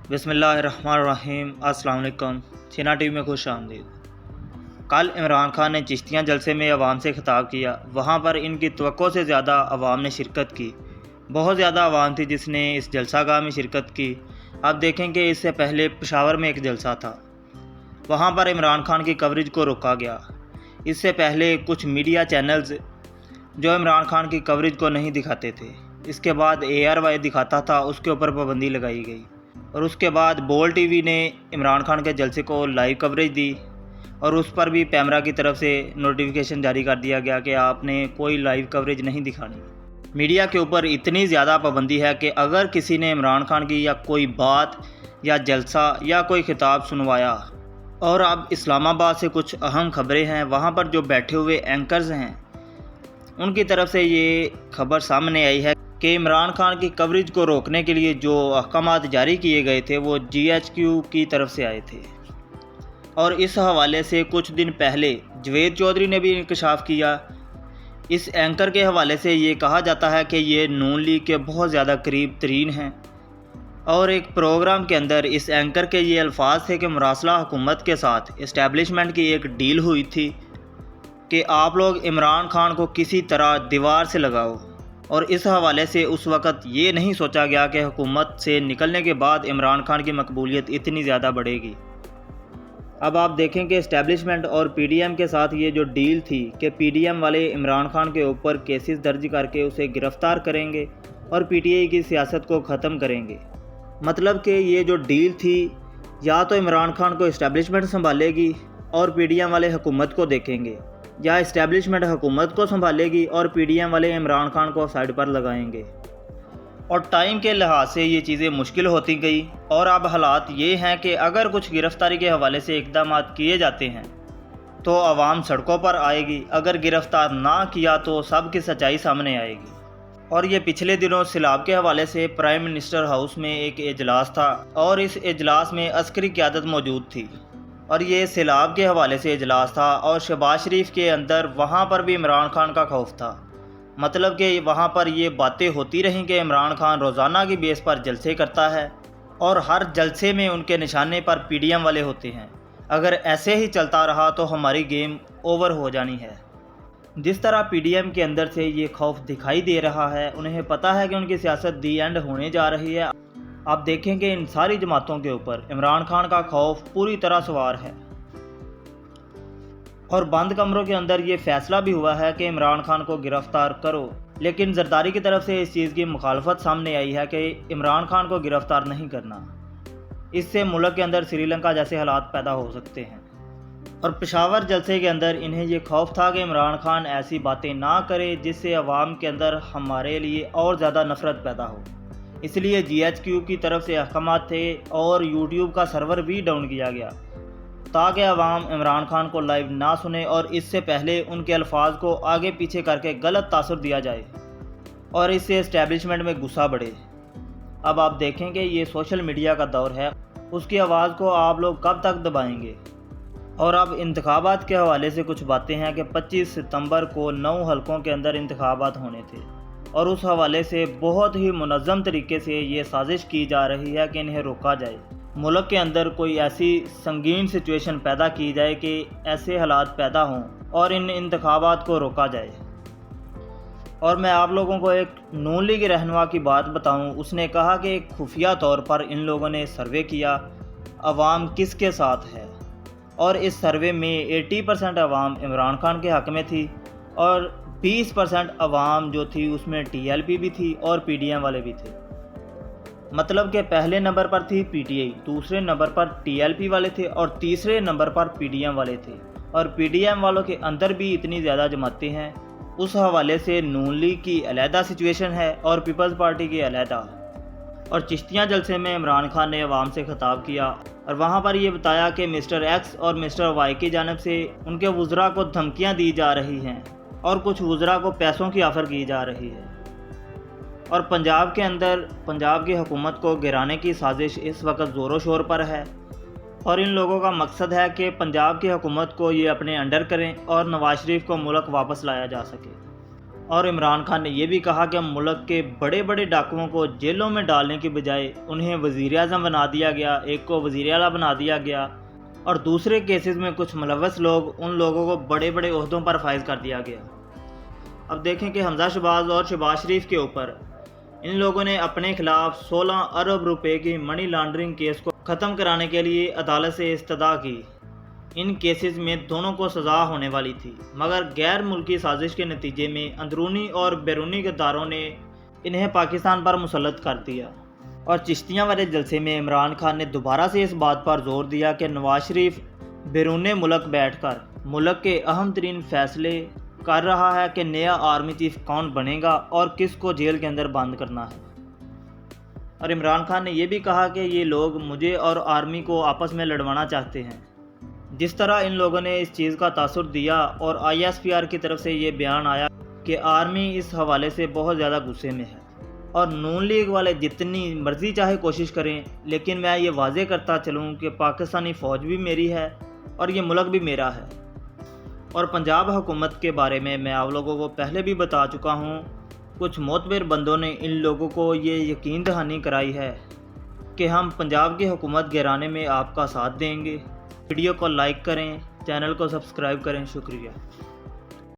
بسم اللہ الرحمن الرحیم۔ السلام علیکم۔ چینا ٹی وی میں خوش آمدید۔ کل عمران خان نے چشتیاں جلسے میں عوام سے خطاب کیا۔ وہاں پر ان کی توقع سے زیادہ عوام نے شرکت کی۔ بہت زیادہ عوام تھی جس نے اس جلسہ گاہ میں شرکت کی۔ آپ دیکھیں کہ اس سے پہلے پشاور میں ایک جلسہ تھا، وہاں پر عمران خان کی کوریج کو روکا گیا۔ اس سے پہلے کچھ میڈیا چینلز جو عمران خان کی کوریج کو نہیں دکھاتے تھے، اس کے بعد ARY دکھاتا تھا، اس کے اوپر پابندی لگائی گئی۔ اور اس کے بعد بول ٹی وی نے عمران خان کے جلسے کو لائیو کوریج دی، اور اس پر بھی پیمرا کی طرف سے نوٹیفیکیشن جاری کر دیا گیا کہ آپ نے کوئی لائیو کوریج نہیں دکھانی۔ میڈیا کے اوپر اتنی زیادہ پابندی ہے کہ اگر کسی نے عمران خان کی یا کوئی بات یا جلسہ یا کوئی خطاب سنوایا، اور اب اسلام آباد سے کچھ اہم خبریں ہیں، وہاں پر جو بیٹھے ہوئے اینکرز ہیں ان کی طرف سے یہ خبر سامنے آئی ہے کہ عمران خان کی کوریج کو روکنے کے لیے جو احکامات جاری کیے گئے تھے وہ GHQ کی طرف سے آئے تھے۔ اور اس حوالے سے کچھ دن پہلے جوید چودھری نے بھی انکشاف کیا۔ اس اینکر کے حوالے سے یہ کہا جاتا ہے کہ یہ نون لیگ کے بہت زیادہ قریب ترین ہیں، اور ایک پروگرام کے اندر اس اینکر کے یہ الفاظ تھے کہ مراسلہ حکومت کے ساتھ اسٹیبلشمنٹ کی ایک ڈیل ہوئی تھی کہ آپ لوگ عمران خان کو کسی طرح دیوار سے لگاؤ، اور اس حوالے سے اس وقت یہ نہیں سوچا گیا کہ حکومت سے نکلنے کے بعد عمران خان کی مقبولیت اتنی زیادہ بڑھے گی۔ اب آپ دیکھیں کہ اسٹیبلشمنٹ اور PDM کے ساتھ یہ جو ڈیل تھی کہ PDM والے عمران خان کے اوپر کیسز درج کر کے اسے گرفتار کریں گے اور PTI کی سیاست کو ختم کریں گے۔ مطلب کہ یہ جو ڈیل تھی، یا تو عمران خان کو اسٹیبلشمنٹ سنبھالے گی اور PDM والے حکومت کو دیکھیں گے، یا اسٹیبلشمنٹ حکومت کو سنبھالے گی اور PDM والے عمران خان کو سائڈ پر لگائیں گے۔ اور ٹائم کے لحاظ سے یہ چیزیں مشکل ہوتی گئی، اور اب حالات یہ ہیں کہ اگر کچھ گرفتاری کے حوالے سے اقدامات کیے جاتے ہیں تو عوام سڑکوں پر آئے گی، اگر گرفتار نہ کیا تو سب کی سچائی سامنے آئے گی۔ اور یہ پچھلے دنوں سیلاب کے حوالے سے پرائم منسٹر ہاؤس میں ایک اجلاس تھا، اور اس اجلاس میں عسکری قیادت موجود تھی، اور یہ سیلاب کے حوالے سے اجلاس تھا، اور شہباز شریف کے اندر وہاں پر بھی عمران خان کا خوف تھا۔ مطلب کہ وہاں پر یہ باتیں ہوتی رہیں کہ عمران خان روزانہ کی بیس پر جلسے کرتا ہے، اور ہر جلسے میں ان کے نشانے پر PDM والے ہوتے ہیں۔ اگر ایسے ہی چلتا رہا تو ہماری گیم اوور ہو جانی ہے۔ جس طرح PDM کے اندر سے یہ خوف دکھائی دے رہا ہے، انہیں پتہ ہے کہ ان کی سیاست دی اینڈ ہونے جا رہی ہے۔ آپ دیکھیں کہ ان ساری جماعتوں کے اوپر عمران خان کا خوف پوری طرح سوار ہے، اور بند کمروں کے اندر یہ فیصلہ بھی ہوا ہے کہ عمران خان کو گرفتار کرو، لیکن زرداری کی طرف سے اس چیز کی مخالفت سامنے آئی ہے کہ عمران خان کو گرفتار نہیں کرنا، اس سے ملک کے اندر سری لنکا جیسے حالات پیدا ہو سکتے ہیں۔ اور پشاور جلسے کے اندر انہیں یہ خوف تھا کہ عمران خان ایسی باتیں نہ کرے جس سے عوام کے اندر ہمارے لیے اور زیادہ نفرت پیدا ہو، اس لیے GHQ کی طرف سے احکامات تھے، اور YouTube کا سرور بھی ڈاؤن کیا گیا تاکہ عوام عمران خان کو لائیو نہ سنے، اور اس سے پہلے ان کے الفاظ کو آگے پیچھے کر کے غلط تاثر دیا جائے، اور اس سے اسٹیبلشمنٹ میں غصہ بڑھے۔ اب آپ دیکھیں کہ یہ سوشل میڈیا کا دور ہے، اس کی آواز کو آپ لوگ کب تک دبائیں گے؟ اور اب انتخابات کے حوالے سے کچھ باتیں ہیں کہ 25 ستمبر کو 9 حلقوں کے اندر انتخابات ہونے تھے، اور اس حوالے سے بہت ہی منظم طریقے سے یہ سازش کی جا رہی ہے کہ انہیں روکا جائے۔ ملک کے اندر کوئی ایسی سنگین سچویشن پیدا کی جائے کہ ایسے حالات پیدا ہوں اور ان انتخابات کو روکا جائے۔ اور میں آپ لوگوں کو ایک نون لیگ رہنما کی بات بتاؤں، اس نے کہا کہ ایک خفیہ طور پر ان لوگوں نے سروے کیا عوام کس کے ساتھ ہے، اور اس سروے میں 80% عوام عمران خان کے حق میں تھی، اور 20% عوام جو تھی اس میں TLP بھی تھی اور PDM والے بھی تھے۔ مطلب کہ پہلے نمبر پر تھی PTI، دوسرے نمبر پر TLP والے تھے، اور تیسرے نمبر پر PDM والے تھے، اور PDM والوں کے اندر بھی اتنی زیادہ جماعتیں ہیں۔ اس حوالے سے نون لیگ کی علیحدہ سچویشن ہے اور پیپلز پارٹی کی علیحدہ۔ اور چشتیاں جلسے میں عمران خان نے عوام سے خطاب کیا، اور وہاں پر یہ بتایا کہ مسٹر ایکس اور مسٹر وائی کی جانب سے ان کے وزراء کو دھمکیاں دی جا رہی ہیں، اور کچھ وزراء کو پیسوں کی آفر کی جا رہی ہے، اور پنجاب کے اندر پنجاب کی حکومت کو گرانے کی سازش اس وقت زور و شور پر ہے، اور ان لوگوں کا مقصد ہے کہ پنجاب کی حکومت کو یہ اپنے انڈر کریں اور نواز شریف کو ملک واپس لایا جا سکے۔ اور عمران خان نے یہ بھی کہا کہ ملک کے بڑے بڑے ڈاکوؤں کو جیلوں میں ڈالنے کی بجائے انہیں وزیر اعظم بنا دیا گیا، ایک کو وزیر اعلیٰ بنا دیا گیا، اور دوسرے کیسز میں کچھ ملوث لوگ ان لوگوں کو بڑے بڑے عہدوں پر فائز کر دیا گیا۔ اب دیکھیں کہ حمزہ شہباز اور شہباز شریف کے اوپر ان لوگوں نے اپنے خلاف 16 ارب روپے کی منی لانڈرنگ کیس کو ختم کرانے کے لیے عدالت سے استدعا کی۔ ان کیسز میں دونوں کو سزا ہونے والی تھی، مگر غیر ملکی سازش کے نتیجے میں اندرونی اور بیرونی غداروں نے انہیں پاکستان پر مسلط کر دیا۔ اور چشتیاں والے جلسے میں عمران خان نے دوبارہ سے اس بات پر زور دیا کہ نواز شریف بیرون ملک بیٹھ کر ملک کے اہم ترین فیصلے کر رہا ہے کہ نیا آرمی چیف کون بنے گا اور کس کو جیل کے اندر بند کرنا ہے۔ اور عمران خان نے یہ بھی کہا کہ یہ لوگ مجھے اور آرمی کو آپس میں لڑوانا چاہتے ہیں۔ جس طرح ان لوگوں نے اس چیز کا تاثر دیا اور ISPR کی طرف سے یہ بیان آیا کہ آرمی اس حوالے سے بہت زیادہ غصے میں ہے، اور نون لیگ والے جتنی مرضی چاہے کوشش کریں، لیکن میں یہ واضح کرتا چلوں کہ پاکستانی فوج بھی میری ہے اور یہ ملک بھی میرا ہے۔ اور پنجاب حکومت کے بارے میں آپ لوگوں کو پہلے بھی بتا چکا ہوں، کچھ معتبر بندوں نے ان لوگوں کو یہ یقین دہانی کرائی ہے کہ ہم پنجاب کی حکومت گرانے میں آپ کا ساتھ دیں گے۔ ویڈیو کو لائک کریں، چینل کو سبسکرائب کریں، شکریہ۔